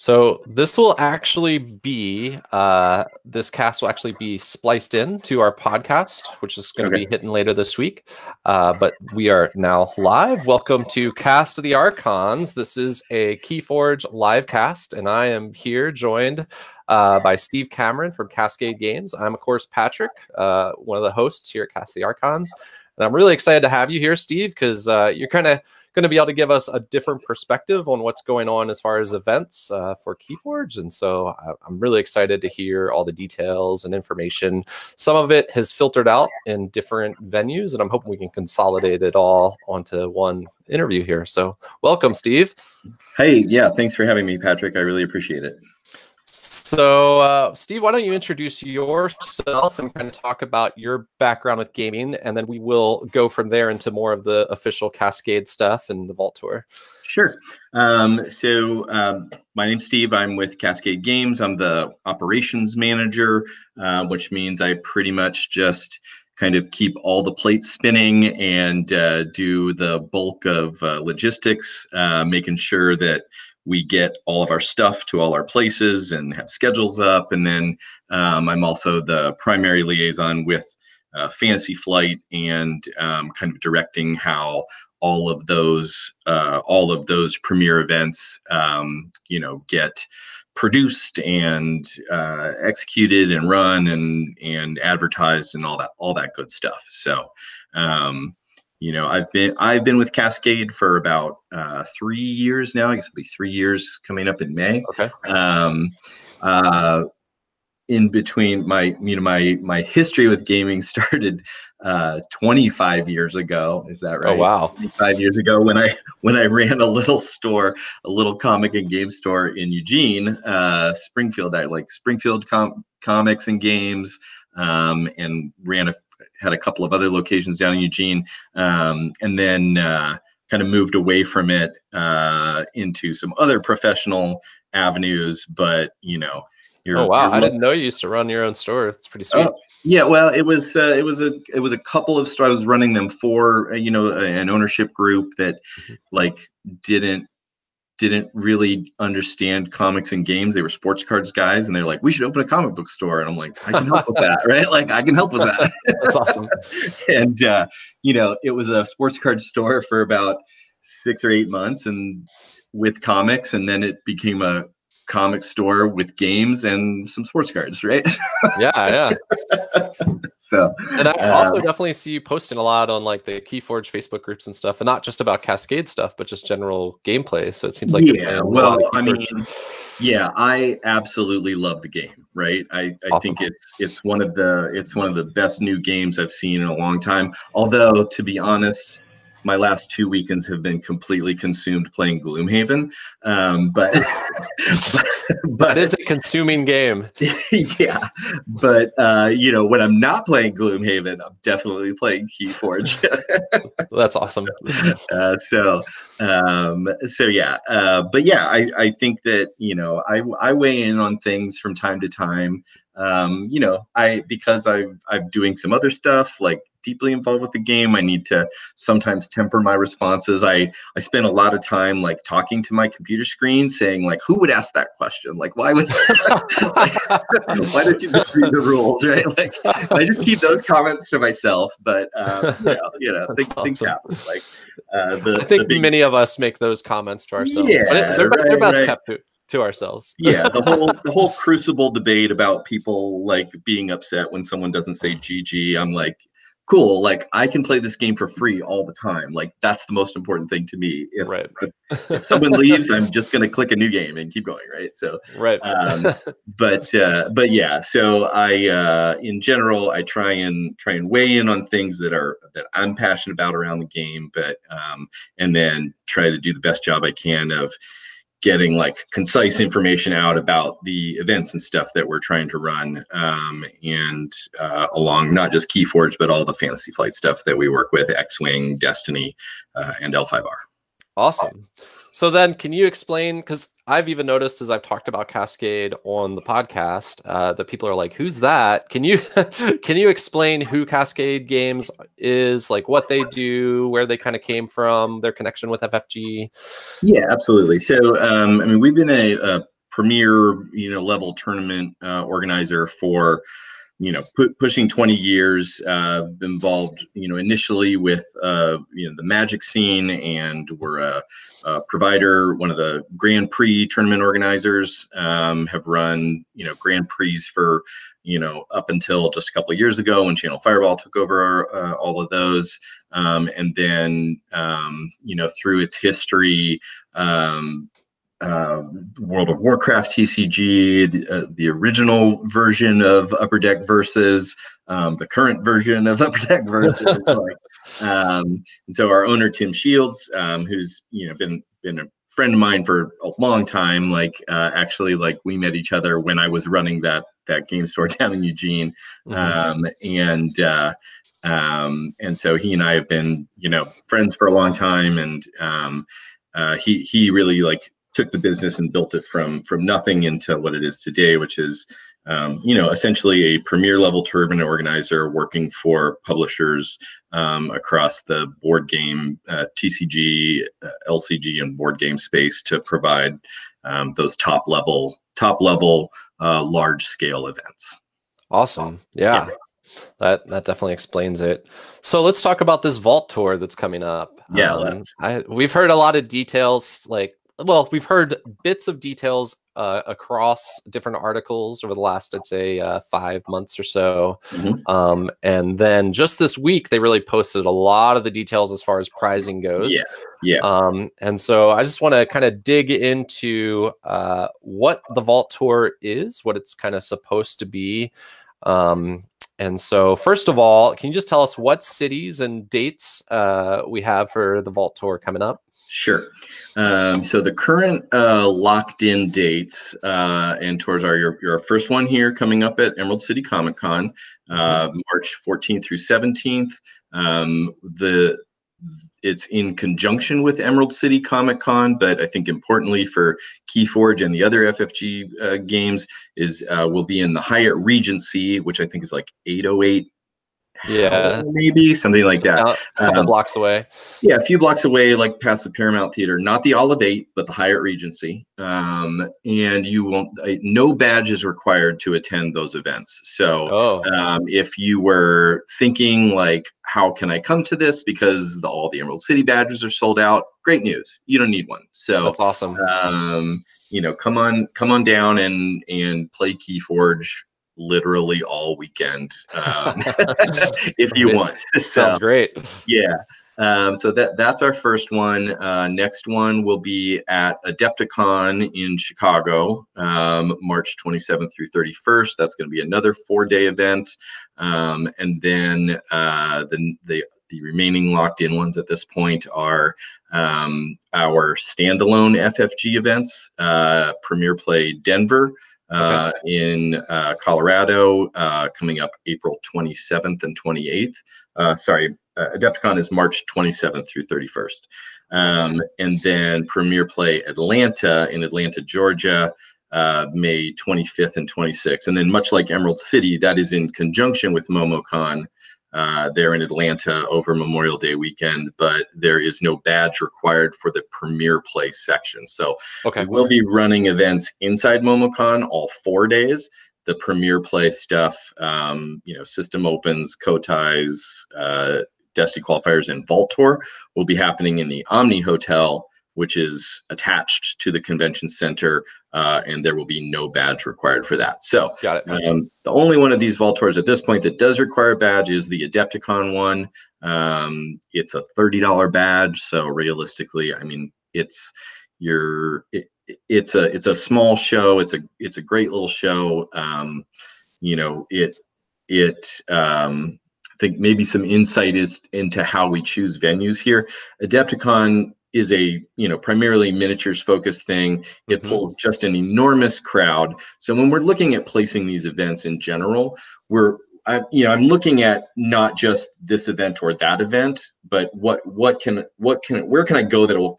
So this will actually be, this cast will actually be spliced in to our podcast, which is going to be hitting later this week. But we are now live. Welcome to Cast of the Archons. This is a Keyforge live cast, and I am here joined by Steve Cameron from Cascade Games. I'm, of course, Patrick, one of the hosts here at Cast of the Archons. And I'm really excited to have you here, Steve, because you're kind of going to be able to give us a different perspective on what's going on as far as events for Keyforge. And so I'm really excited to hear all the details and information. Some of it has filtered out in different venues, and I'm hoping we can consolidate it all onto one interview here. So welcome, Steve. Hey, yeah, thanks for having me, Patrick. I really appreciate it. So, Steve, why don't you introduce yourself and kind of talk about your background with gaming, and then we will go from there into more of the official Cascade stuff and the Vault Tour. Sure. My name's Steve. I'm with Cascade Games. I'm the operations manager, which means I pretty much just kind of keep all the plates spinning and do the bulk of logistics, making sure that we get all of our stuff to all our places and have schedules up. And then I'm also the primary liaison with Fantasy Flight and kind of directing how all of those premier events, get produced and executed and run and advertised and all that good stuff. So, I've been with Cascade for about 3 years now. I guess it'll be 3 years coming up in May. Okay. In between, my history with gaming started 25 years ago. Is that right? Oh, wow. 25 years ago when I ran a little store, a little comic and game store in Eugene, Springfield. I like Springfield comics and games, and had a couple of other locations down in Eugene, and then kind of moved away from it into some other professional avenues. But oh wow, I didn't know you used to run your own store. It's pretty sweet. Yeah, well, it was a couple of stores. I was running them for an ownership group that didn't really understand comics and games. They were sports cards guys, and they're like, we should open a comic book store. And I'm like, I can help with that, right? Like, I can help with that. That's awesome. And, it was a sports card store for about 6 or 8 months and with comics. And then it became a comic store with games and some sports cards, right? Yeah. So, and I also definitely see you posting a lot on like the Keyforge Facebook groups and stuff, and not just about Cascade stuff, but just general gameplay. So it seems like I absolutely love the game, right? I think it's one of the best new games I've seen in a long time. Although, to be honest, my last 2 weekends have been completely consumed playing Gloomhaven, but it is a consuming game. Yeah, but when I'm not playing Gloomhaven, I'm definitely playing Keyforge. That's awesome. But yeah, I think that I weigh in on things from time to time. Because I'm doing some other stuff, like deeply involved with the game, I need to sometimes temper my responses. I spend a lot of time like talking to my computer screen saying like, who would ask that question? Like, why would why don't you just read the rules, right? Like, I just keep those comments to myself, but things happen. Like I think many of us make those comments to ourselves. Yeah, but they're best kept to ourselves. Yeah, the whole crucible debate about people like being upset when someone doesn't say GG. I'm like, cool, like I can play this game for free all the time. Like that's the most important thing to me. If someone leaves, I'm just gonna click a new game and keep going, right? So but yeah, so I in general I try and weigh in on things that I'm passionate about around the game, but and then try to do the best job I can of getting like concise information out about the events and stuff that we're trying to run, and along not just Keyforge, but all the Fantasy Flight stuff that we work with, X-Wing, Destiny, and L5R. Awesome. So then can you explain, because I've even noticed as I've talked about Cascade on the podcast, that people are like, who's that? Can you explain who Cascade Games is, like what they do, where they kind of came from, their connection with FFG? Yeah, absolutely. So, we've been a premier, level tournament organizer for, pushing 20 years, involved, initially with, the Magic scene, and we're a provider, one of the Grand Prix tournament organizers, have run, Grand Prix for, up until just a couple of years ago when Channel Fireball took over all of those. And then, through its history, World of Warcraft TCG, the original version of Upper Deck Versus, the current version of Upper Deck Versus. And so our owner Tim Shields, who's been a friend of mine for a long time, actually we met each other when I was running that game store down in Eugene, and so he and I have been friends for a long time, and he really took the business and built it from nothing into what it is today, which is, essentially a premier level tournament organizer working for publishers across the board game, TCG, LCG, and board game space to provide those top level large scale events. Awesome. Yeah. That definitely explains it. So let's talk about this Vault Tour that's coming up. Yeah, we've heard a lot of details, we've heard bits of details across different articles over the last, I'd say, 5 months or so. And then just this week, they really posted a lot of the details as far as pricing goes. And so I just want to kind of dig into what the Vault Tour is, what it's kind of supposed to be. And so first of all, can you just tell us what cities and dates we have for the Vault Tour coming up? Sure. So the current locked in dates and tours are your first one here coming up at Emerald City Comic Con, March 14th through 17th. It's in conjunction with Emerald City Comic Con, but I think importantly for Keyforge and the other FFG games is we'll be in the Hyatt Regency, which I think is 808. Yeah, maybe something like that. A couple blocks away. Yeah, a few blocks away, past the Paramount Theater. Not the Olive 8, but the Hyatt Regency. And you won't. No badge is required to attend those events. So, if you were thinking how can I come to this because all the Emerald City badges are sold out? Great news. You don't need one. So that's awesome. Come on down and play Keyforge literally all weekend if you want. Sounds great. Yeah. So that's our first one. Next one will be at Adepticon in Chicago, March 27th through 31st. That's going to be another 4-day event. And then the remaining locked in ones at this point are our standalone FFG events, Premier Play Denver, in Colorado, coming up April 27th and 28th. Adepticon is March 27th through 31st. And then Premier Play Atlanta in Atlanta, Georgia, May 25th and 26th. And then much like Emerald City, that is in conjunction with MomoCon. There in Atlanta over Memorial Day weekend, but there is no badge required for the Premier Play section. So we will be running events inside MomoCon all 4 days. The Premier Play stuff, System Opens, COTAs, Destiny Qualifiers, and Vault Tour will be happening in the Omni Hotel, which is attached to the convention center, and there will be no badge required for that. So the only one of these Vault Tours at this point that does require a badge is the Adepticon one. It's a $30 badge, so realistically, I mean, it's a small show. It's a great little show. I think maybe some insight is into how we choose venues here. Adepticon is a primarily miniatures focused thing. It pulls just an enormous crowd. So when we're looking at placing these events in general, I'm looking at not just this event or that event, but where can I go that will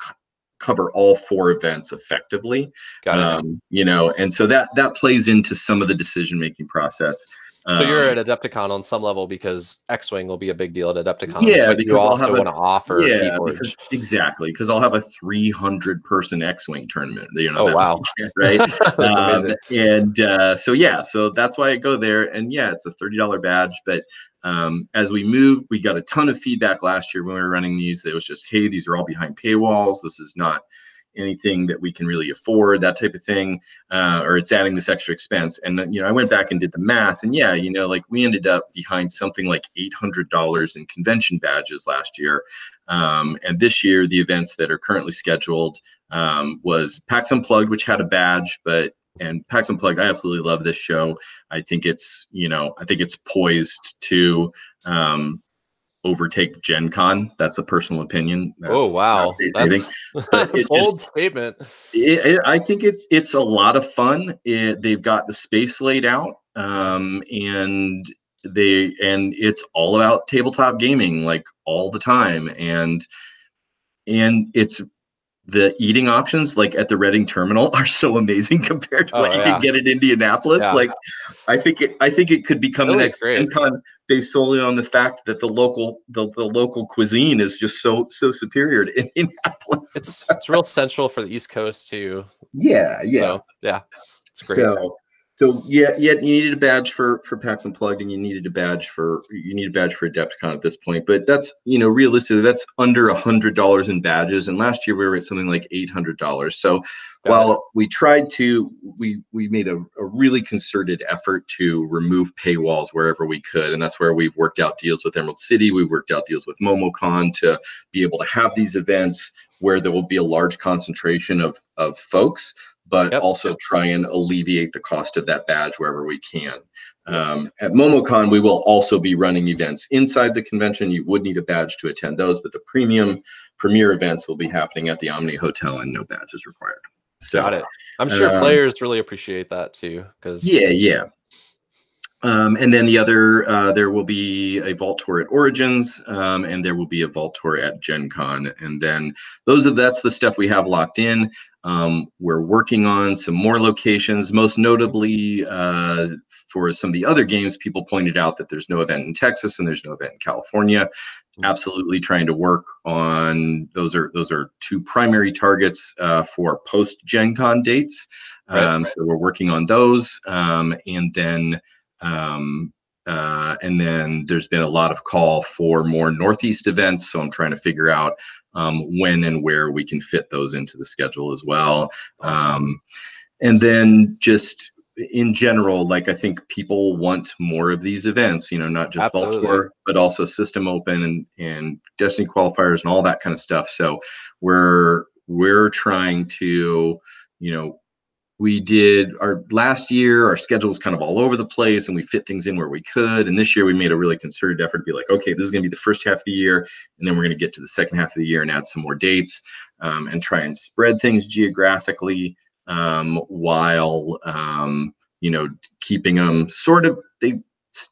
cover all 4 events effectively? And so that plays into some of the decision making process. So you're at Adepticon on some level because X-Wing will be a big deal at Adepticon, Yeah, but you because I'll have also want to offer because Keyforge. exactly, because I'll have a 300 person X-Wing tournament, Oh, that wow. weekend, right? That's amazing. So that's why I go there. And yeah, it's a $30 badge. But as we move, we got a ton of feedback last year when we were running these. It was just, hey, these are all behind paywalls. This is not anything that we can really afford, that type of thing, or it's adding this extra expense. And then, I went back and did the math, and yeah, like we ended up behind something like $800 in convention badges last year. And this year, the events that are currently scheduled was PAX Unplugged, which had a badge, and PAX Unplugged, I absolutely love this show. I think it's poised to overtake Gen Con. That's a personal opinion. Oh, That's wow. That's but a bold statement. I think it's a lot of fun. They've got the space laid out, and it's all about tabletop gaming, like all the time, and it's the eating options, like at the Reading terminal, are so amazing compared to what you can get in Indianapolis. Yeah. Like, I think it could become the next great. Gen Con based solely on the fact that the local cuisine is just so superior to Indianapolis. It's real central for the East Coast too. Yeah. So, yeah, it's great. So yeah, you needed a badge for PAX Unplugged, and you need a badge for Adepticon at this point. But that's, realistically, that's under $100 in badges. And last year we were at something like $800. So while we tried to, we made a really concerted effort to remove paywalls wherever we could, and that's where we've worked out deals with Emerald City. We worked out deals with MomoCon to be able to have these events where there will be a large concentration of folks, but also try and alleviate the cost of that badge wherever we can. At MomoCon, we will also be running events inside the convention. You would need a badge to attend those, but the premier events will be happening at the Omni Hotel, and no badge is required. So, got it. I'm sure players really appreciate that too. Yeah. And then the other, there will be a Vault Tour at Origins, and there will be a Vault Tour at Gen Con. And then that's the stuff we have locked in. We're working on some more locations, most notably for some of the other games. People pointed out that there's no event in Texas and there's no event in California. Absolutely trying to work on those are two primary targets for post Gen Con dates. So we're working on those, and then there's been a lot of call for more Northeast events. So I'm trying to figure out when and where we can fit those into the schedule as well. Awesome. And then just in general, like, I think people want more of these events, not just Vault Tour, but also System Open and Destiny qualifiers and all that kind of stuff. So we're trying to, we did our last year, our schedule was kind of all over the place, and we fit things in where we could. And this year we made a really concerted effort to be like, okay, this is going to be the first half of the year, and then we're going to get to the second half of the year and add some more dates, and try and spread things geographically, while keeping them they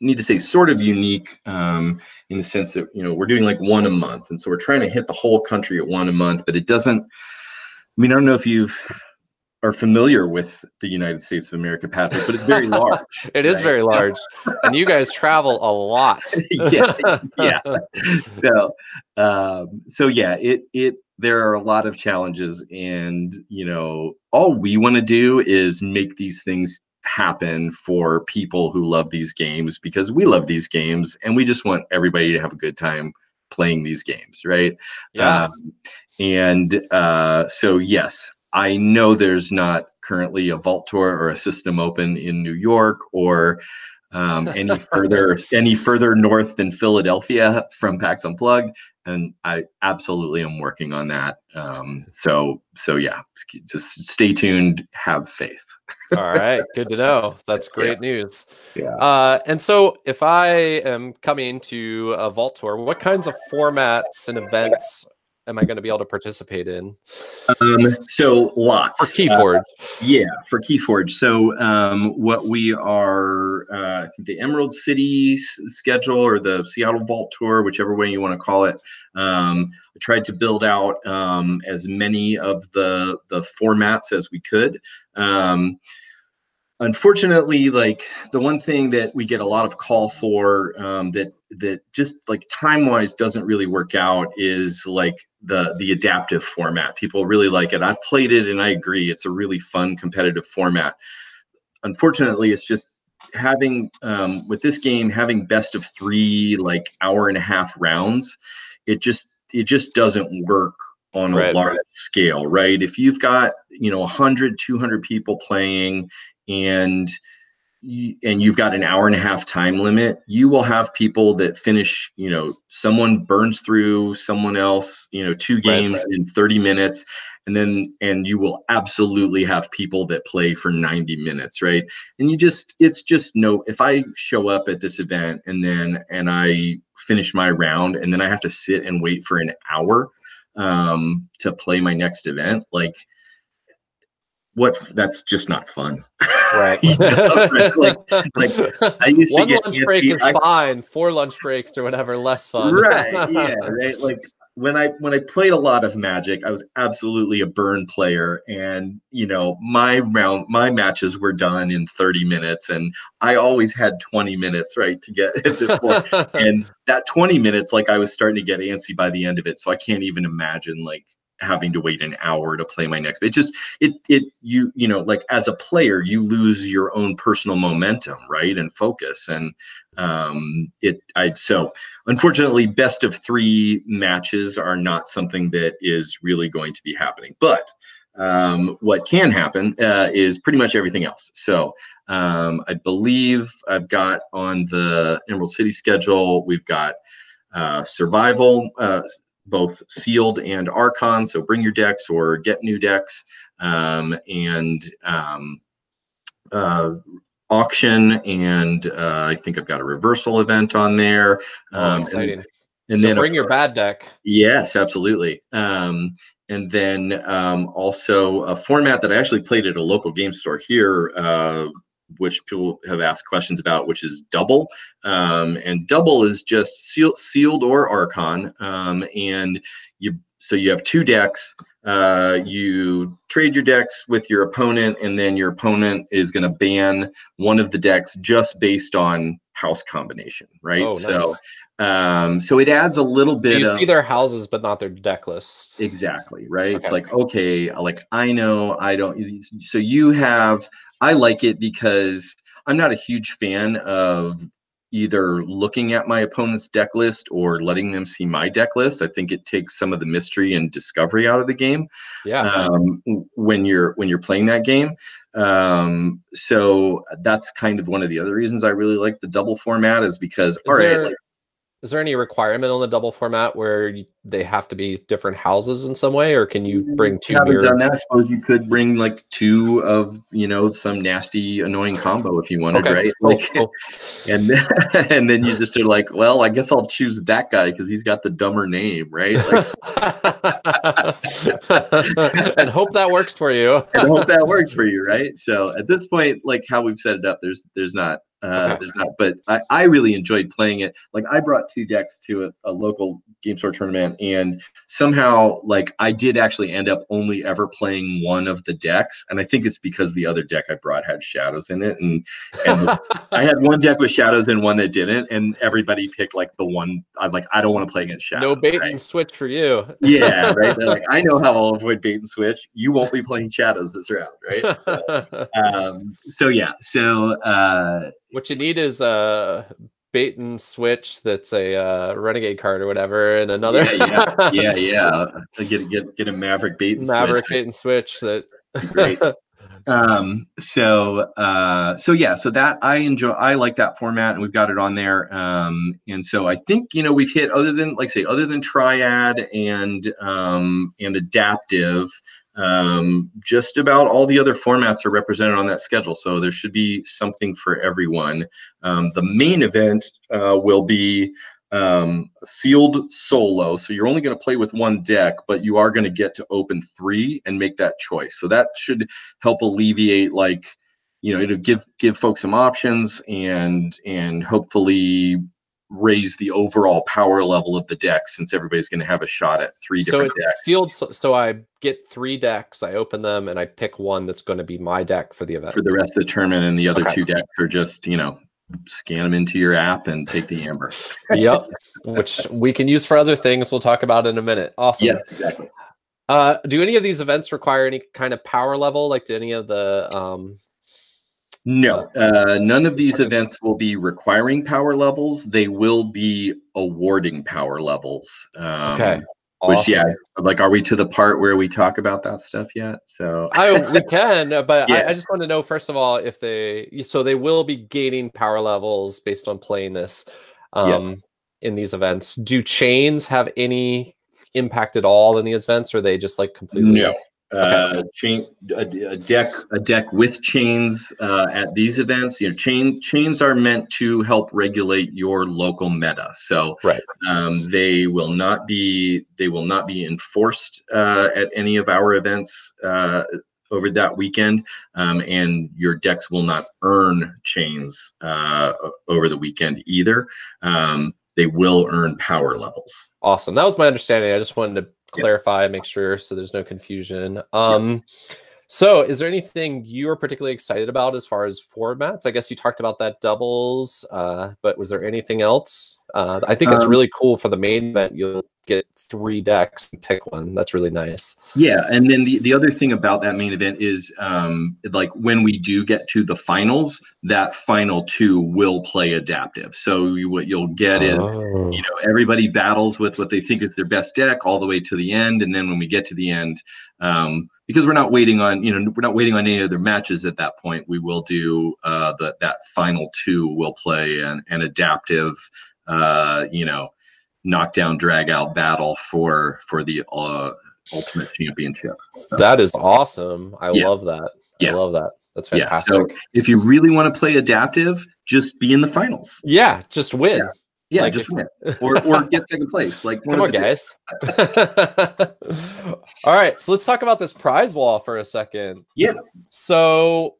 need to say sort of unique, in the sense that, we're doing like one a month, and so we're trying to hit the whole country at one a month. But it doesn't, I don't know if you are familiar with the United States of America, Patrick, but it's very large. It is very large, and you guys travel a lot. Yeah. So yeah, there are a lot of challenges, and all we want to do is make these things happen for people who love these games, because we love these games, and we just want everybody to have a good time playing these games, right? Yeah. So yes, I know there's not currently a Vault Tour or a System Open in New York, or any further north than Philadelphia from PAX Unplugged, and I absolutely am working on that. So yeah, just stay tuned, have faith. All right, good to know. That's great news. Yeah. And so if I am coming to a Vault Tour, what kinds of formats and events am I going to be able to participate in? So lots. For Keyforge. For Keyforge. So what we are, I think the Emerald City schedule, or the Seattle Vault Tour, whichever way you want to call it. I tried to build out as many of the formats as we could. Unfortunately, like the one thing that we get a lot of call for that just like time wise doesn't really work out is like the adaptive format. People really like it. I've played it and I agree it's a really fun competitive format. Unfortunately, it's just having with this game having best of three like hour-and-a-half rounds. It just doesn't work on a Right. large scale, right? If you've got 100, 200 people playing and you've got an hour-and-a-half time limit, you will have people that finish, someone burns through someone else, two games in 30 minutes. And you will absolutely have people that play for 90 minutes, right? And it's just no, if I show up at this event and I finish my round and then I have to sit and wait for an hour to play my next event, like that's just not fun. Right. Like I used to One get lunch break antsy. is fine. 4 lunch breaks or whatever, less fun. Right. Yeah. Right. Like when I played a lot of Magic, I was absolutely a burn player, and my matches were done in 30 minutes, and I always had 20 minutes, right, to get at this point. And that 20 minutes, like I was starting to get antsy by the end of it, so I can't even imagine like having to wait an hour to play my next. It just like as a player, you lose your own personal momentum, right, and focus, and so unfortunately, best of three matches are not something that is really going to be happening. But what can happen is pretty much everything else. So I believe I've got on the Emerald City schedule, we've got survival, both sealed and Archon. So bring your decks or get new decks, and auction, and I think I've got a reversal event on there. Exciting. And so then bring your bad deck. Yes, absolutely. And then also a format that I actually played at a local game store here, which people have asked questions about, which is Double. And Double is just sealed or Archon. And you have two decks. You trade your decks with your opponent, and then your opponent is going to ban one of the decks just based on house combination, right? Oh, nice. So it adds a little bit. You see their houses, but not their deck list. Exactly, right? Okay. It's like, okay, like I know I don't. So I like it because I'm not a huge fan of either looking at my opponent's deck list or letting them see my deck list. I think it takes some of the mystery and discovery out of the game. Yeah. When you're playing that game. So that's kind of one of the other reasons I really like the double format, is because is there any requirement on the double format where they have to be different houses in some way, or can you bring two? Haven't done that. I suppose you could bring like two of some nasty annoying combo if you wanted, right? Cool. And then you just are like, well, I guess I'll choose that guy because he's got the dumber name, right? Like, and hope that works for you. Right? So at this point, like how we've set it up, there's not. But I really enjoyed playing it. Like I brought two decks to a local game store tournament, and somehow like I did actually end up only ever playing one of the decks, and I think it's because the other deck I brought had shadows in it, and I had one deck with shadows and one that didn't, and everybody picked like the one. I was like, I don't want to play against shadows. No bait and switch for you. Yeah, right. They're like, I know how I'll avoid bait and switch. You won't be playing shadows this round, right? So yeah. So what you need is a bait and switch that's a renegade card or whatever, and another yeah. Get a maverick bait and maverick switch. Bait and switch. That great. So that I like that format, and we've got it on there. And so I think we've hit, other than Triad and Adaptive, just about all the other formats are represented on that schedule. So there should be something for everyone. The main event will be sealed solo, so you're only going to play with one deck, but you are going to get to open 3 and make that choice. So that should help alleviate, it'll give folks some options, and hopefully raise the overall power level of the deck, since everybody's going to have a shot at three different decks. So it's sealed. So I get 3 decks, I open them, and I pick one that's going to be my deck for the event. For the rest of the tournament, and the other 2 decks are just, you know, scan them into your app and take the amber. Yep, which we can use for other things we'll talk about in a minute. Awesome. Yes, exactly. Do any of these events require any kind of power level? Like, do any of the No, none of these events will be requiring power levels. They will be awarding power levels. Okay. Which, awesome. yeah, like, are we to the part where we talk about that stuff yet? So we can, but yeah. I just want to know, first of all, if they will be gaining power levels based on playing this yes. in these events. Do chains have any impact at all in these events, or are they just like completely? No. A deck with chains at these events. You know, chains are meant to help regulate your local meta. So right. They will not be enforced at any of our events over that weekend, and your decks will not earn chains over the weekend either. They will earn power levels. Awesome. That was my understanding. I just wanted to clarify, make sure so there's no confusion. So is there anything you're particularly excited about as far as formats? I guess you talked about that doubles, but was there anything else? I think it's really cool for the main event. You'll get 3 decks and pick one. That's really nice. Yeah, and then the other thing about that main event is like, when we do get to the finals, that final 2 will play adaptive. So what you'll get is, you know, everybody battles with what they think is their best deck all the way to the end, and then when we get to the end, because we're not waiting on any other matches at that point, we will do that final 2 will play an adaptive, you know, knockdown drag out battle for the ultimate championship. So, that is awesome. I love that. I love that. That's fantastic. So if you really want to play adaptive, just be in the finals. Yeah, just win. Yeah, like, just win. Or get second place. Like, come on, guys. All right, so let's talk about this prize wall for a second. Yeah. So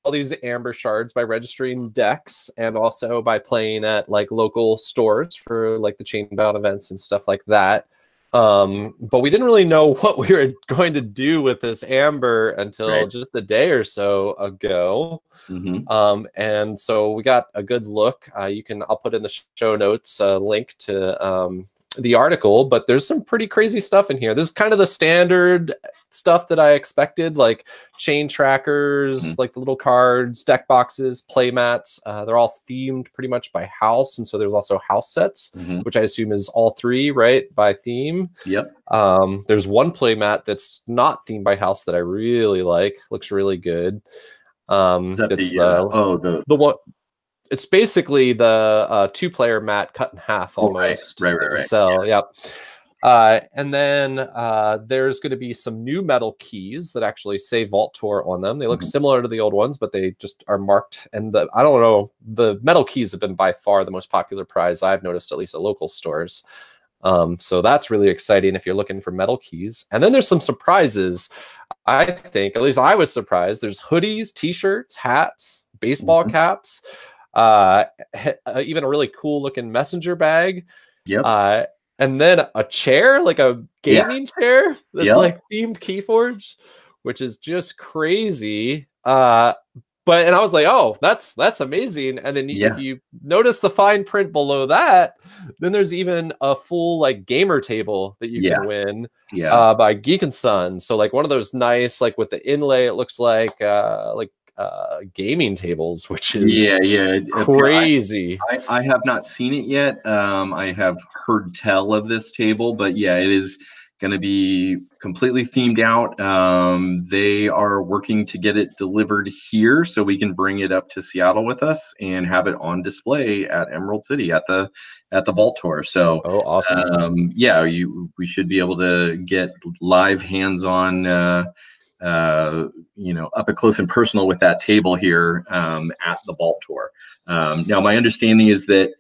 all these amber shards by registering decks, and also by playing at like local stores for like the chain bound events and stuff like that. But we didn't really know what we were going to do with this amber until just a day or so ago. And so we got a good look. I'll put in the show notes a link to the article, but there's some pretty crazy stuff in here. This is kind of the standard stuff that I expected, like chain trackers, like the little cards, deck boxes, play mats. They're all themed pretty much by house, and so there's also house sets, which I assume is all 3, right, by theme. Yep. There's one play mat that's not themed by house that I really like. Looks really good. It's the one. It's basically the 2-player mat cut in half almost. Right. So, yep. And then there's going to be some new metal keys that actually say Vault Tour on them. They look similar to the old ones, but they just are marked. And I don't know, the metal keys have been by far the most popular prize I've noticed, at least at local stores. So that's really exciting if you're looking for metal keys. And then there's some surprises. I think, at least I was surprised. There's hoodies, t-shirts, hats, baseball caps. Even a really cool looking messenger bag. And then a chair, like a gaming chair that's like themed Keyforge, which is just crazy. And I was like, oh, that's amazing. And then if you notice the fine print below that, then there's even a full like gamer table that you can win by Geek and Son. So like one of those nice, like with the inlay, it looks like gaming tables, which is crazy. I have not seen it yet. I have heard tell of this table, but yeah, it is going to be completely themed out. They are working to get it delivered here so we can bring it up to Seattle with us and have it on display at Emerald City at the Vault Tour. So awesome. We should be able to get live hands-on up close and personal with that table here at the Vault Tour. Now, my understanding is that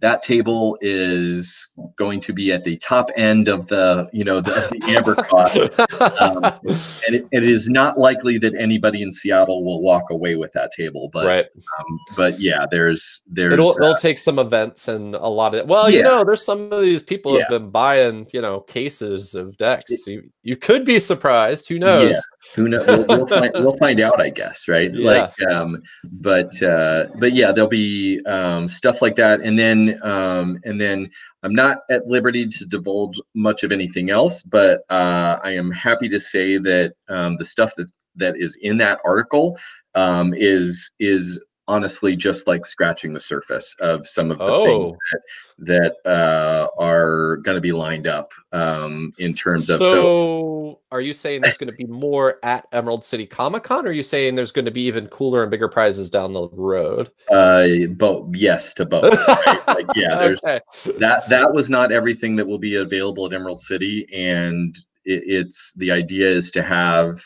that table is going to be at the top end of the, of the amber cost. And it is not likely that anybody in Seattle will walk away with that table, Right. but yeah, there's It'll take some events and a lot of, well, yeah, there's some of these people have been buying, cases of decks. You could be surprised. Who knows? Yeah, who knows? We'll find out, I guess, right? Yes. But yeah, there'll be stuff like that, and then I'm not at liberty to divulge much of anything else, but I am happy to say that the stuff that is in that article is honestly just like scratching the surface of some of the things that are going to be lined up in terms of. So are you saying there's going to be more at Emerald City Comic-Con, or are you saying there's going to be even cooler and bigger prizes down the road? Both, yes to both. Right? Like, yeah, there's Okay. that was not everything that will be available at Emerald City, and it's the idea is to have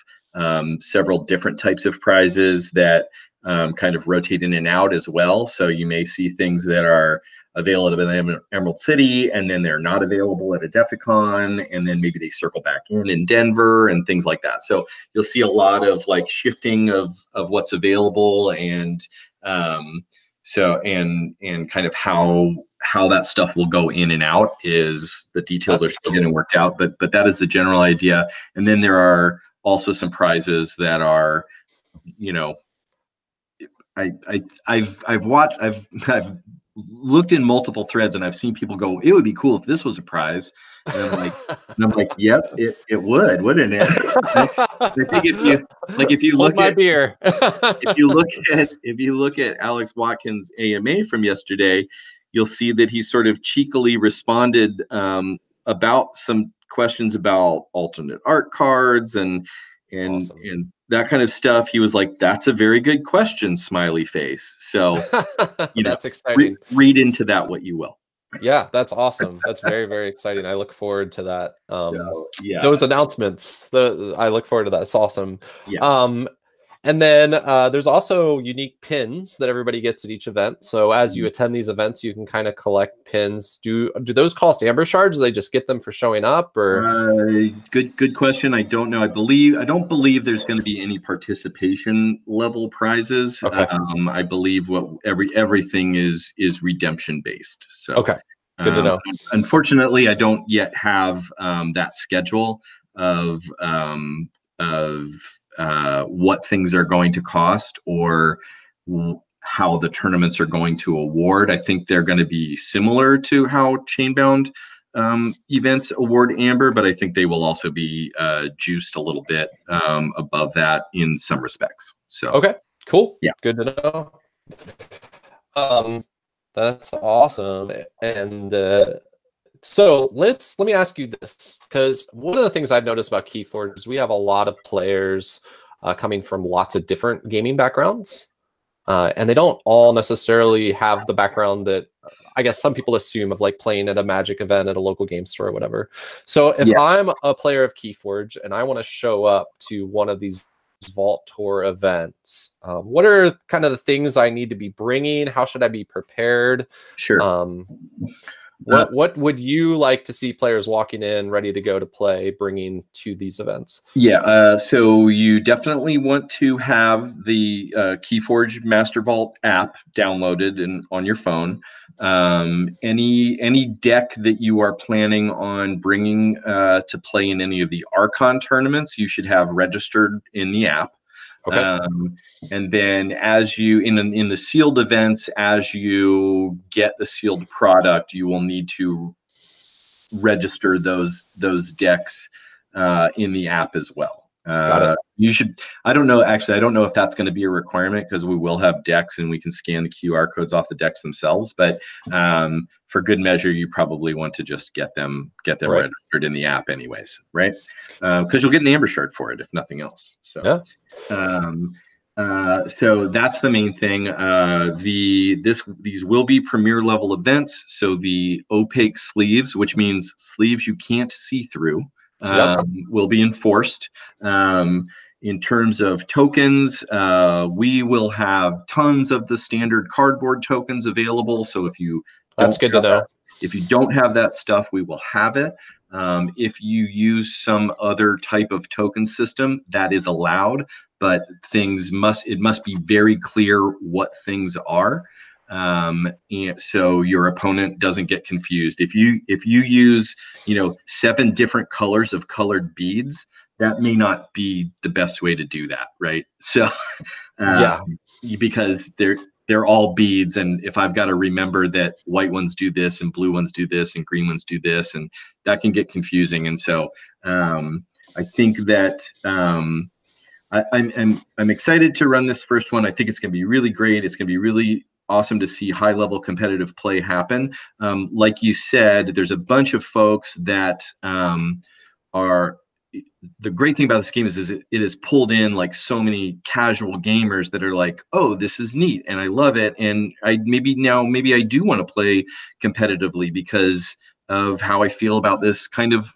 several different types of prizes that kind of rotate in and out as well. So you may see things that are available in Emerald City, and then they're not available at Adepticon, and then maybe they circle back in Denver and things like that. So you'll see a lot of like shifting of what's available, and so kind of how that stuff will go in and out is the details are still getting worked out, but that is the general idea. And then there are also some prizes that are, I've looked in multiple threads, and I've seen people go, it would be cool if this was a prize. And I'm like, yep, it would, wouldn't it? I think if you Hold my beer. if you look at Alex Watkins' AMA from yesterday, you'll see that he sort of cheekily responded about some questions about alternate art cards and Awesome. and that kind of stuff. He was like, "That's a very good question," smiley face. So, that's exciting. Read into that what you will. Yeah, that's awesome. That's very, very exciting. I look forward to that. Yeah, those announcements. I look forward to that. It's awesome. Yeah. And then there's also unique pins that everybody gets at each event. So as you attend these events, you can kind of collect pins. Do those cost Amber shards? Or they just get them for showing up? Or good question. I don't know. I don't believe there's going to be any participation level prizes. Okay. I believe everything is redemption based. So okay, good to know. Unfortunately, I don't yet have that schedule of what things are going to cost or how the tournaments are going to award. I think they're going to be similar to how Chainbound events award Amber, but I think they will also be juiced a little bit above that in some respects. So okay, cool. Yeah, good to know. That's awesome. And so let me ask you this, because one of the things I've noticed about Keyforge is we have a lot of players coming from lots of different gaming backgrounds, and they don't all necessarily have the background that I guess some people assume of like playing at a Magic event at a local game store or whatever. So if I'm a player of Keyforge and I want to show up to one of these Vault Tour events, what are kind of the things I need to be bringing? How should I be prepared? Sure. What would you like to see players walking in ready to go to play bringing to these events? Yeah, so you definitely want to have the Keyforge Master Vault app downloaded and on your phone. Any deck that you are planning on bringing to play in any of the Archon tournaments, you should have registered in the app. Okay. And then as you in the sealed events, as you get the sealed product, you will need to register those decks in the app as well. Got it. You should. I don't know. Actually, I don't know if that's going to be a requirement because we will have decks and we can scan the QR codes off the decks themselves. But for good measure, you probably want to just get them right. registered in the app, anyways, right? Because you'll get an Amber Shard for it, if nothing else. So yeah. So that's the main thing. These will be premier level events. So the opaque sleeves, which means sleeves you can't see through, will be enforced. In terms of tokens, we will have tons of the standard cardboard tokens available. So if you That's good to know. If you don't have that stuff, we will have it. If you use some other type of token system, that is allowed, but it must be very clear what things are. And so your opponent doesn't get confused. If you use 7 different colors of colored beads, that may not be the best way to do that, right? So because they're all beads, and if I've got to remember that white ones do this and blue ones do this and green ones do this, and that can get confusing. And so I think that I'm excited to run this first one. I think it's going to be really great. It's going to be really awesome to see high level competitive play happen. Like you said, there's a bunch of folks that are. The great thing about this game is it has pulled in like so many casual gamers that are like, oh, this is neat and I love it, and maybe I do want to play competitively because of how I feel about this kind of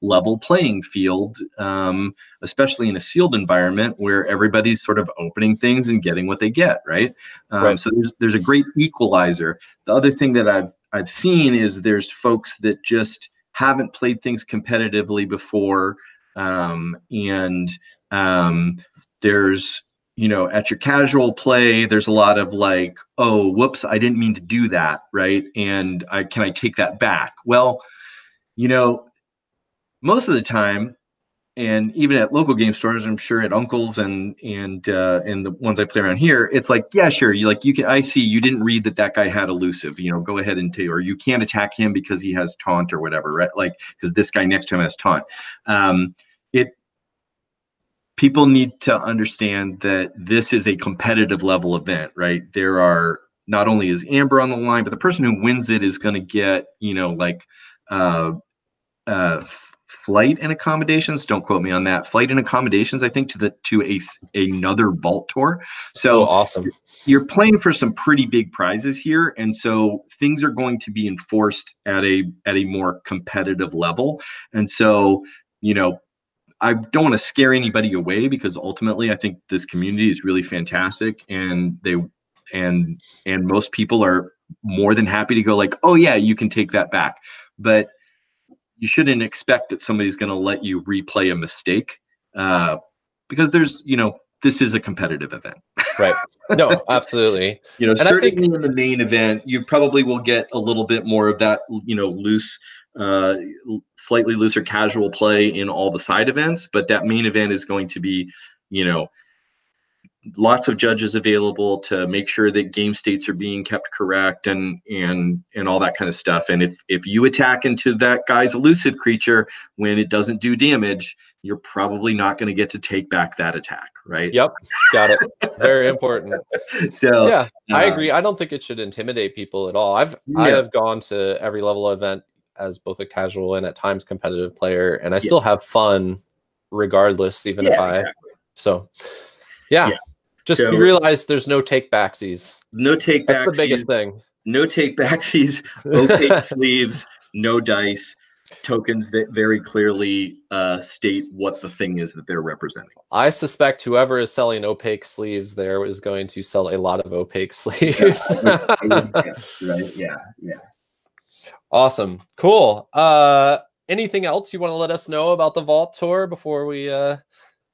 level playing field, especially in a sealed environment where everybody's sort of opening things and getting what they get, right? So there's a great equalizer. The other thing that I've seen is there's folks that just haven't played things competitively before, and there's at your casual play, there's a lot of like, oh, whoops, I didn't mean to do that, right? And can I take that back? Well, most of the time, and even at local game stores, I'm sure at Uncle's and the ones I play around here, it's like, yeah, sure. I see you didn't read that guy had elusive, go ahead and or you can't attack him because he has taunt or whatever, right? Like, because this guy next to him has taunt. People need to understand that this is a competitive level event, right? There are not only is Amber on the line, but the person who wins it is going to get, flight and accommodations. Don't quote me on that. Flight and accommodations, I think, to another vault tour. So awesome. You're playing for some pretty big prizes here, and so things are going to be enforced at a more competitive level. And so, I don't want to scare anybody away, because ultimately I think this community is really fantastic, and most people are more than happy to go like, oh yeah, you can take that back. But you shouldn't expect that somebody's going to let you replay a mistake, because this is a competitive event. Right. No, absolutely. And certainly in the main event, you probably will get a little bit more of that, loose, slightly looser casual play in all the side events. But that main event is going to be, lots of judges available to make sure that game states are being kept correct and all that kind of stuff. And if you attack into that guy's elusive creature when it doesn't do damage, you're probably not going to get to take back that attack, right? Yep, got it. Very important. So yeah, I agree. I don't think it should intimidate people at all. I have gone to every level event as both a casual and at times competitive player, and I still have fun regardless, even if so yeah. Just realize there's no take backsies. No take backsies. That's the biggest thing. No take backsies, opaque sleeves, no dice, tokens that very clearly state what the thing is that they're representing. I suspect whoever is selling opaque sleeves there is going to sell a lot of opaque sleeves. Right? Yeah. Awesome. Cool. Anything else you want to let us know about the Vault Tour before we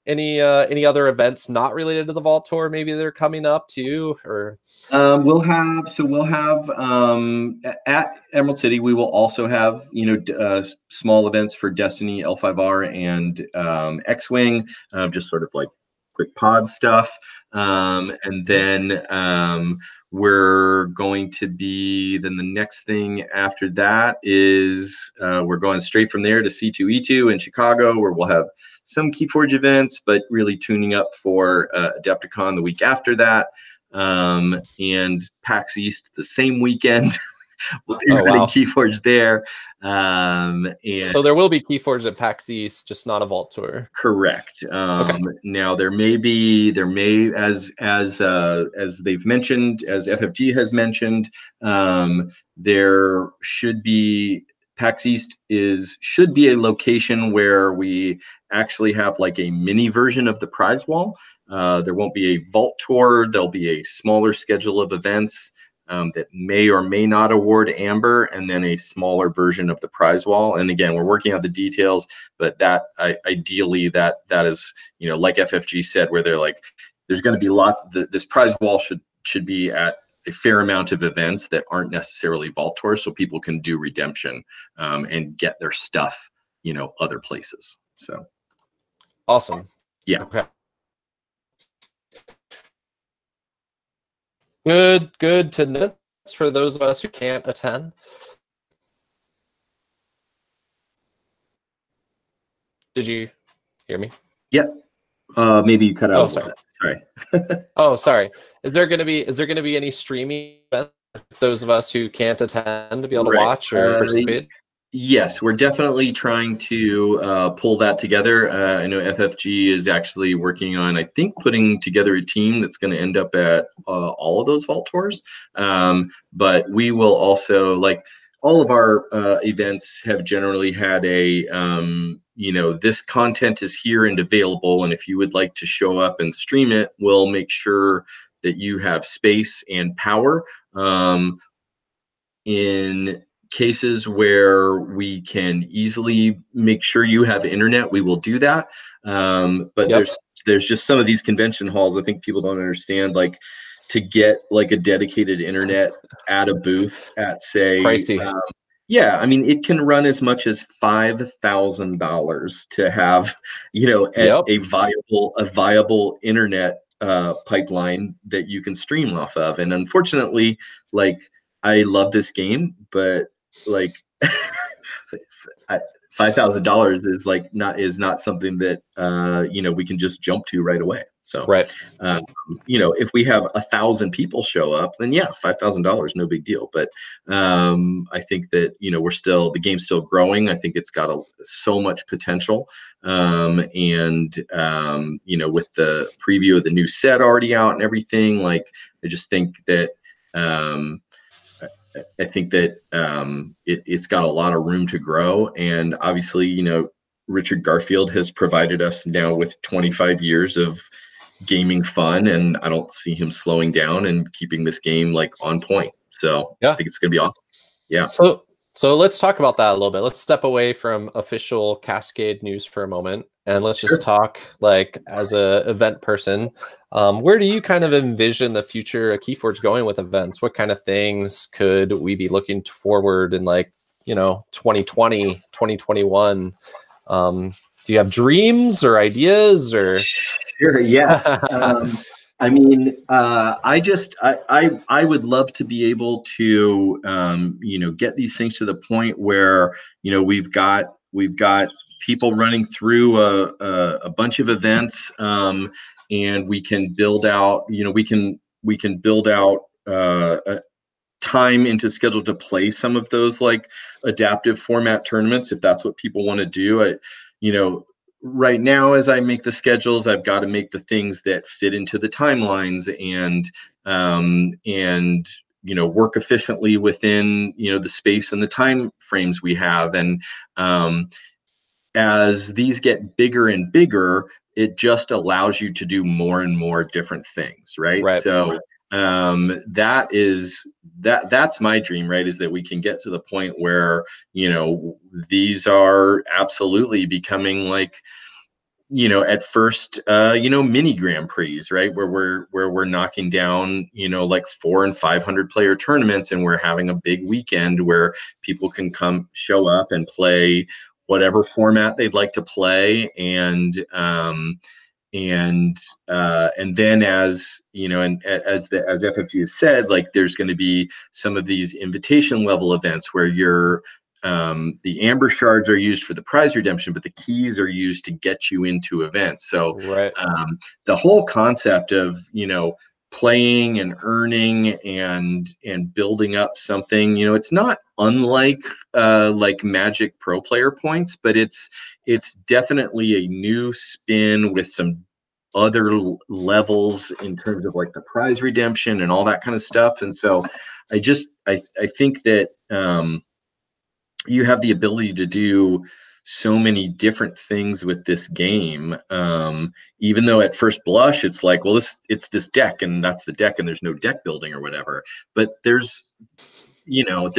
any other events not related to the Vault Tour maybe they're coming up too? Or we'll have at Emerald City, we will also have small events for Destiny, L5R, and X-Wing, just sort of like quick pod stuff. And then we're going to be, then the next thing after that is we're going straight from there to C2E2 in Chicago, where we'll have some Keyforge events, but really tuning up for Adepticon the week after that. And PAX East the same weekend. We'll be running Keyforge there. And so there will be Keyforge at PAX East, just not a Vault Tour. Correct. Now there may, as they've mentioned, as FFG has mentioned, there should be, PAX East should be a location where we actually have like a mini version of the prize wall. There won't be a Vault Tour. There'll be a smaller schedule of events. that may or may not award Amber, and then a smaller version of the prize wall. And again, we're working out the details, but that ideally that is, like FFG said, where they're like, there's going to be lots. This prize wall should be at a fair amount of events that aren't necessarily vault tours, so people can do redemption and get their stuff, other places. So awesome. Yeah. Okay. Good to know for those of us who can't attend. Did you hear me? Yep. Maybe you cut out. Oh, sorry. Sorry. Oh, sorry. Is there gonna be any streaming events for those of us who can't attend to be able to watch or participate? Yes, we're definitely trying to pull that together. I know FFG is actually working on, I think, putting together a team that's going to end up at all of those vault tours. But we will also, like, all of our events have generally had a, this content is here and available, and if you would like to show up and stream it, we'll make sure that you have space and power. In cases where we can easily make sure you have internet, we will do that. But there's just some of these convention halls, I think people don't understand, like, to get like a dedicated internet at a booth at, say, yeah, I mean, it can run as much as $5,000 to have, a viable internet pipeline that you can stream off of. And unfortunately, like, I love this game, but like $5,000 is not something that we can just jump to right away. So right. If we have 1,000 people show up, then yeah, $5,000, no big deal. But I think that the game's still growing. I think it's got so much potential, and with the preview of the new set already out and everything, like, I just think that. I think that it's got a lot of room to grow. And obviously, Richard Garfield has provided us now with 25 years of gaming fun, and I don't see him slowing down and keeping this game like on point. So I think it's going to be awesome. Yeah. So let's talk about that a little bit. Let's step away from official Cascade news for a moment, and let's just talk, like, as a event person. Where do you kind of envision the future of Keyforge going with events? What kind of things could we be looking forward in, like, 2020, 2021? Do you have dreams or ideas or? Sure, yeah. I mean, I would love to be able to, get these things to the point where, we've got people running through a bunch of events, and we can build out, we can build out a time into schedule to play some of those, like, adaptive format tournaments, if that's what people want to do. Right now, as I make the schedules, I've got to make the things that fit into the timelines and work efficiently within the space and the time frames we have. And as these get bigger and bigger, it just allows you to do more and more different things, right? So that's my dream, right? Is that we can get to the point where these are absolutely becoming, like, at first mini Grand Prix, right, where we're knocking down like 400 and 500 player tournaments, and we're having a big weekend where people can come show up and play whatever format they'd like to play. And then, as as FFG has said, like, there's going to be some of these invitation level events where the amber shards are used for the prize redemption, but the keys are used to get you into events. So the whole concept of playing and earning and building up something, it's not unlike like Magic Pro Player points, but it's definitely a new spin with some other levels in terms of, like, the prize redemption and all that kind of stuff. And so I think that you have the ability to do so many different things with this game. Even though at first blush it's like, well, it's this deck and that's the deck and there's no deck building or whatever. But there's A lot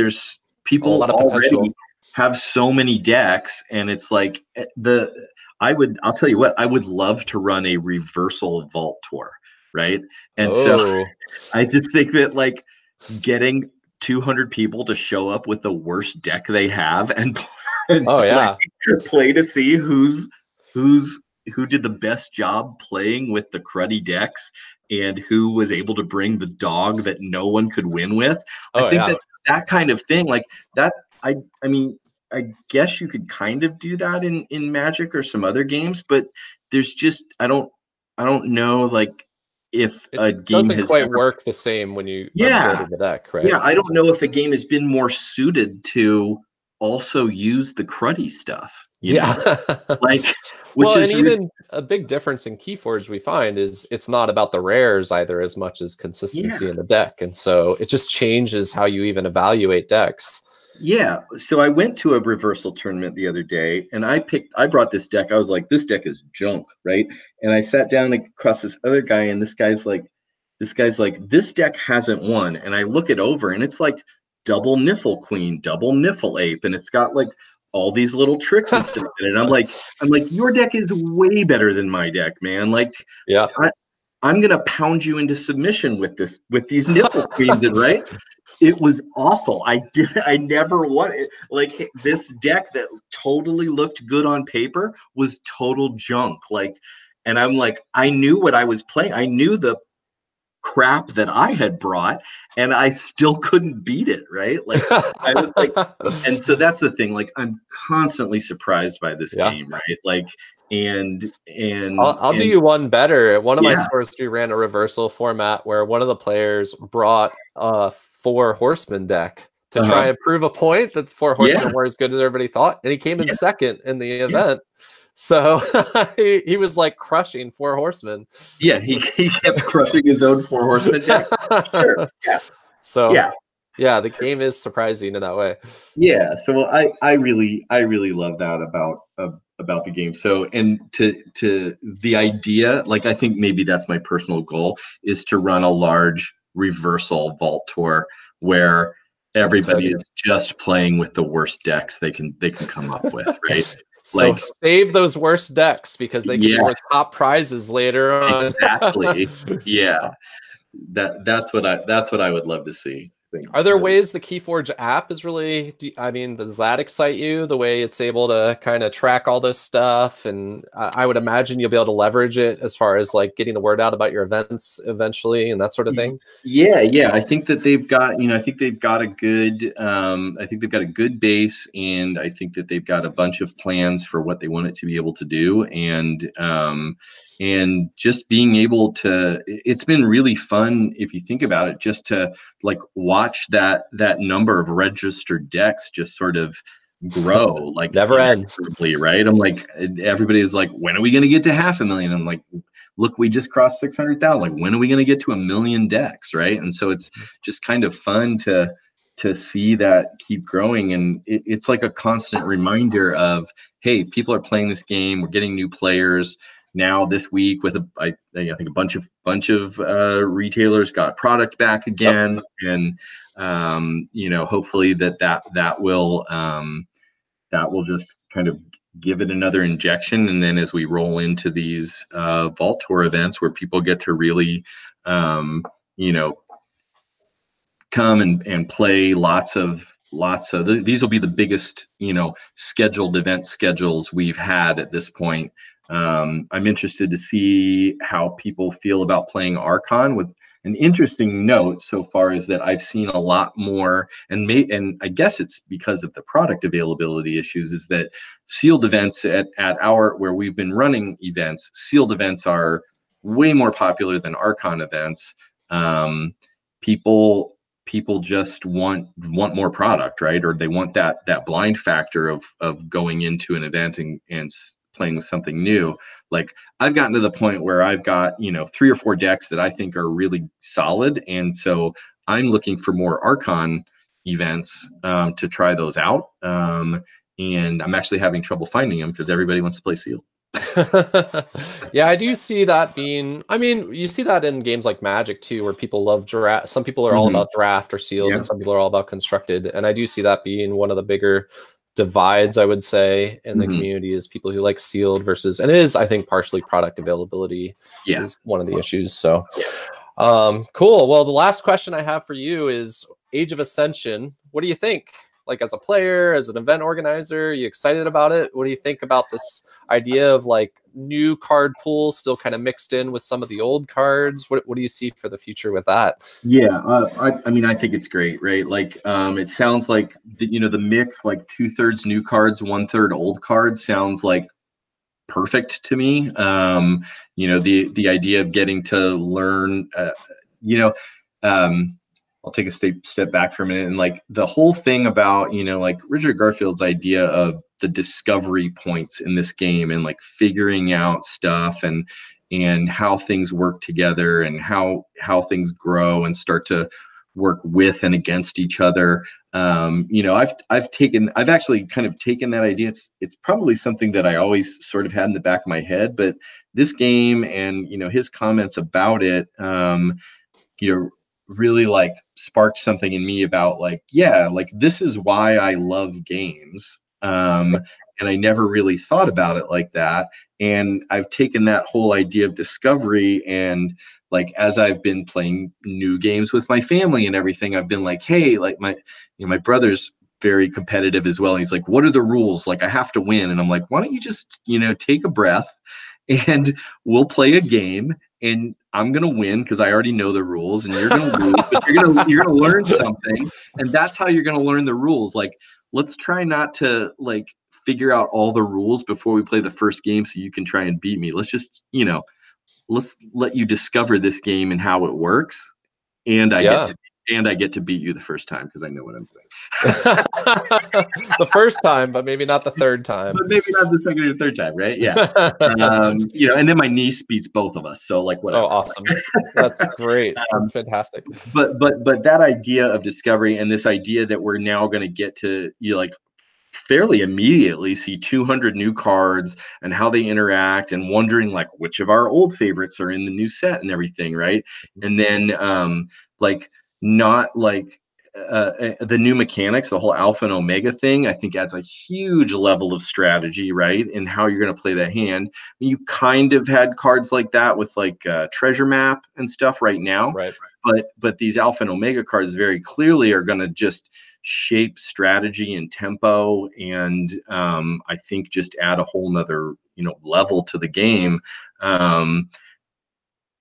people of potential. already have so many decks, and it's like I'll tell you what, I would love to run a reversal vault tour, right? And so I just think that like getting 200 people to show up with the worst deck they have and play to see who did the best job playing with the cruddy decks and who was able to bring the dog that no one could win with. I think that kind of thing, like that, I mean, I guess you could kind of do that in Magic or some other games, but there's just I don't know like if a game doesn't has quite ever work the same when you are building the deck, right? Yeah, I don't know if a game has been more suited to also use the cruddy stuff. You know? Like, well, and even a big difference in Keyforge we find is it's not about the rares either as much as consistency in the deck, and so it just changes how you even evaluate decks. Yeah, so I went to a reversal tournament the other day, and I brought this deck. I was like, this deck is junk, right? And I sat down across this other guy, and this guy's like, this deck hasn't won. And I look it over, and it's like double Niffle Queen, double Niffle Ape, and it's got like all these little tricks and stuff in it. And I'm like, your deck is way better than my deck, man. Like, yeah, I'm gonna pound you into submission with these Niffle Queens, and right? It was awful. I never won it. Like, this deck that totally looked good on paper was total junk. Like, and I'm like, I knew what I was playing. I knew the crap that I had brought, and I still couldn't beat it. Right? Like, I was like, and so that's the thing. Like, I'm constantly surprised by this game. Right? Like, and I'll do you one better. One of my scores, we ran a reversal format where one of the players brought 4 horsemen deck to try and prove a point that 4 horsemen were as good as everybody thought, and he came in second in the event. So he was like crushing 4 horsemen. Yeah, he kept crushing his own 4 horsemen deck. Sure. Yeah. So the game is surprising in that way. Yeah. So I really love that about the game. So, and to the idea, like, I think maybe that's my personal goal, is to run a large reversal vault tour where everybody is just playing with the worst decks they can come up with, right? So save those worst decks because they can be like top prizes later on. Exactly. Yeah. That's what I would love to see. Are there ways the Keyforge app is really, I mean, does that excite you, the way it's able to kind of track all this stuff? And I would imagine you'll be able to leverage it as far as like getting the word out about your events eventually and that sort of thing. Yeah. I think that they've got, I think they've got a good base, and I think that they've got a bunch of plans for what they want it to be able to do. And just being able to, it's been really fun, if you think about it, just to like watch that number of registered decks just sort of grow, like never ends, right? I'm like, everybody's like, when are we going to get to 500,000? I'm like, look, we just crossed 600,000. Like, when are we going to get to 1 million decks, right? And so it's just kind of fun to see that keep growing, and it's like a constant reminder of, hey, people are playing this game. We're getting new players. Now this week, with I think a bunch of retailers got product back again, and hopefully that will just kind of give it another injection. And then as we roll into these Vault Tour events where people get to really come and play lots of these will be the biggest scheduled event schedules we've had at this point. I'm interested to see how people feel about playing Archon. With an interesting note so far is that I've seen a lot more, and I guess it's because of the product availability issues, is that sealed events at where we've been running events, sealed events are way more popular than Archon events. People just want more product, right? Or they want that blind factor of going into an event and playing with something new. Like, I've gotten to the point where I've got 3 or 4 decks that I think are really solid, and so I'm looking for more Archon events to try those out. and I'm actually having trouble finding them because everybody wants to play sealed. Yeah, I do see that being, I mean, you see that in games like Magic too, where people love draft. Some people are all about draft or sealed, and some people are all about constructed. And I do see that being one of the bigger divides, I would say, in the community, is people who like sealed versus, and it is, I think, partially product availability is one of the issues. So cool. Well, the last question I have for you is Age of Ascension. What do you think? Like, as a player, as an event organizer, are you excited about it? What do you think about this idea of like new card pool still kind of mixed in with some of the old cards? What do you see for the future with that? Yeah, I mean, I think it's great, right? Like, it sounds like the mix, like 2/3 new cards, 1/3 old cards, sounds like perfect to me. The idea of getting to learn, you know, I'll take a step back for a minute, and like the whole thing about like Richard Garfield's idea of the discovery points in this game, and like figuring out stuff, and how things work together, and how things grow and start to work with and against each other. I've actually kind of taken that idea. It's probably something that I always sort of had in the back of my head, but this game and his comments about it, really like sparked something in me about like, yeah, like this is why I love games. And I never really thought about it like that. And I've taken that whole idea of discovery, and like as I've been playing new games with my family and everything, I've been like, hey, like my brother's very competitive as well. And he's like, what are the rules? Like I have to win. And I'm like, why don't you just, take a breath and we'll play a game, and I'm gonna win because I already know the rules, and you're gonna lose, but you're gonna learn something, and that's how you're gonna learn the rules. Like, let's try not to like figure out all the rules before we play the first game so you can try and beat me. Let's just, let's let you discover this game and how it works, and I get to beat you the first time because I know what I'm doing. The first time, but maybe not the third time. But maybe not the second or third time, right? Yeah. And then my niece beats both of us. So like whatever. Oh, awesome. That's great. That's fantastic. But that idea of discovery, and this idea that we're now going to get to like fairly immediately see 200 new cards and how they interact, and wondering like which of our old favorites are in the new set and everything, right? And then like not like the new mechanics, the whole alpha and omega thing, I think adds a huge level of strategy, right? And how you're going to play that hand. You kind of had cards like that with like treasure map and stuff right now, right? But these alpha and omega cards very clearly are going to just shape strategy and tempo, and I think just add a whole nother level to the game.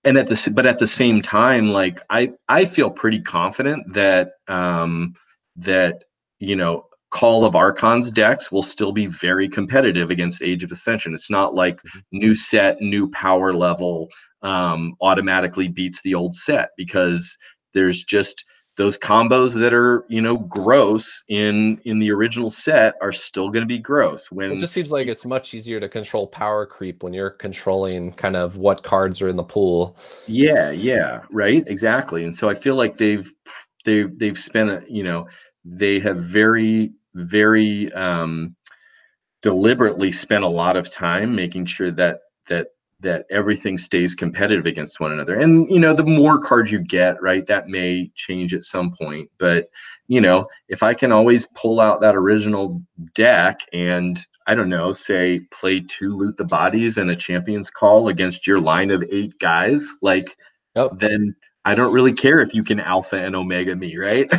And at the same time, like I feel pretty confident that Call of Archons decks will still be very competitive against Age of Ascension. It's not like new set, new power level automatically beats the old set, because there's just those combos that are gross in the original set are still going to be gross. It just seems like it's much easier to control power creep when you're controlling kind of what cards are in the pool. Yeah, right, exactly. And so I feel like they've spent they have very deliberately spent a lot of time making sure that everything stays competitive against one another. And the more cards you get, right, that may change at some point, but if I can always pull out that original deck and I don't know, say play 2 Loot the Bodies and a Champion's Call against your line of 8 guys, like then I don't really care if you can alpha and omega me, right?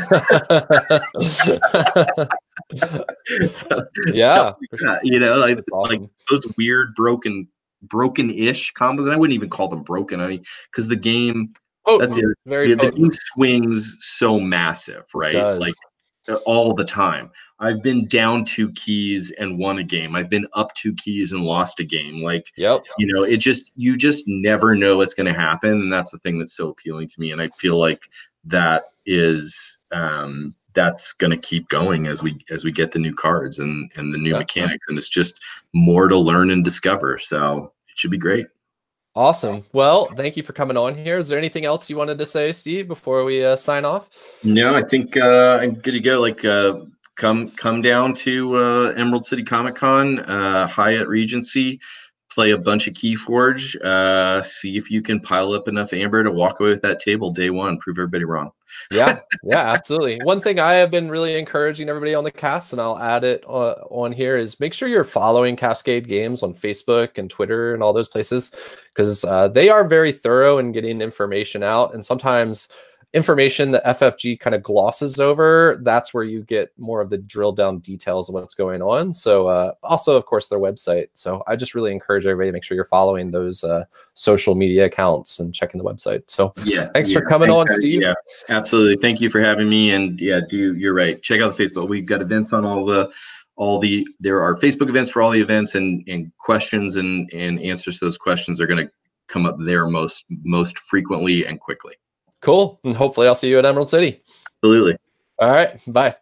So, yeah, like those weird broken-ish combos. And I wouldn't even call them broken. I mean, because the game, the game swings so massive, right? Like all the time. I've been down 2 keys and won a game. I've been up 2 keys and lost a game. Like, you just never know what's going to happen, and that's the thing that's so appealing to me. And I feel like that is that's going to keep going as we get the new cards and the new mechanics, and it's just more to learn and discover. So it should be great. Awesome. Well, thank you for coming on here. Is there anything else you wanted to say, Steve, before we sign off? No, I think I'm good to go. Like come down to Emerald City Comic Con, Hyatt Regency, play a bunch of Keyforge, see if you can pile up enough amber to walk away with that table day one, prove everybody wrong. Yeah, absolutely. One thing I have been really encouraging everybody on the cast, and I'll add it on here, is make sure you're following Cascade Games on Facebook and Twitter and all those places, because they are very thorough in getting information out. And sometimes information that FFG kind of glosses over, that's where you get more of the drill down details of what's going on. So also, of course, their website. So I just really encourage everybody to make sure you're following those social media accounts and checking the website. So thanks for coming on, Steve. Yeah, absolutely. Thank you for having me. And you're right. Check out the Facebook. We've got events on there are Facebook events for all the events, and questions and answers to those questions are going to come up there most frequently and quickly. Cool. And hopefully I'll see you at Emerald City. Absolutely. All right. Bye.